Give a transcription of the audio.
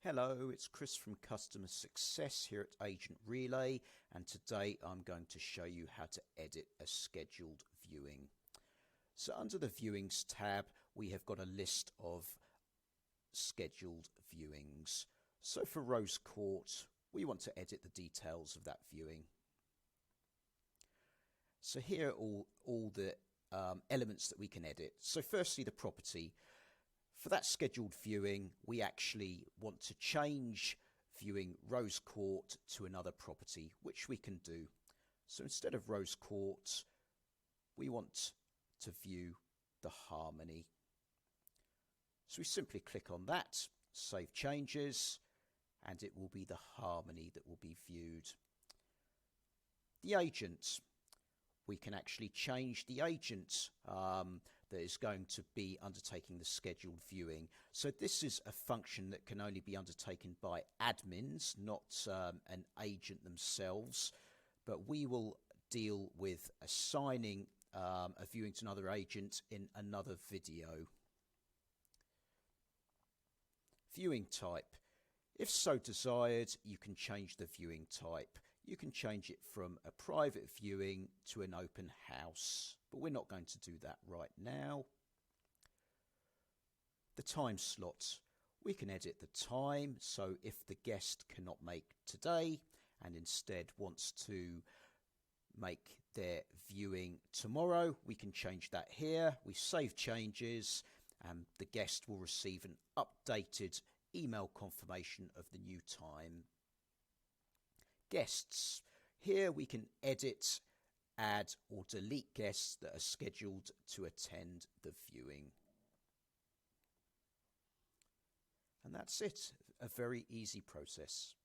Hello, it's Chris from Customer Success here at AgentRelay, and today I'm going to show you how to edit a scheduled viewing. So under the Viewings tab, we have got a list of scheduled viewings. So for Rose Court, we want to edit the details of that viewing. So here are all the elements that we can edit. So firstly, the property. For that scheduled viewing, we actually want to change viewing Rose Court to another property, which we can do. So instead of Rose Court, we want to view the Harmony. So we simply click on that, save changes, and it will be the Harmony that will be viewed. The agent. We can actually change the agent that is going to be undertaking the scheduled viewing. So this is a function that can only be undertaken by admins, not an agent themselves. But we will deal with assigning a viewing to another agent in another video. Viewing type. If so desired, you can change the viewing type. You can change it from a private viewing to an open house, but we're not going to do that right now. The time slot. We can edit the time, so if the guest cannot make today and instead wants to make their viewing tomorrow, we can change that here. We save changes and the guest will receive an updated email confirmation of the new time. Guests. Here we can edit, add or delete guests that are scheduled to attend the viewing. And that's it. A very easy process.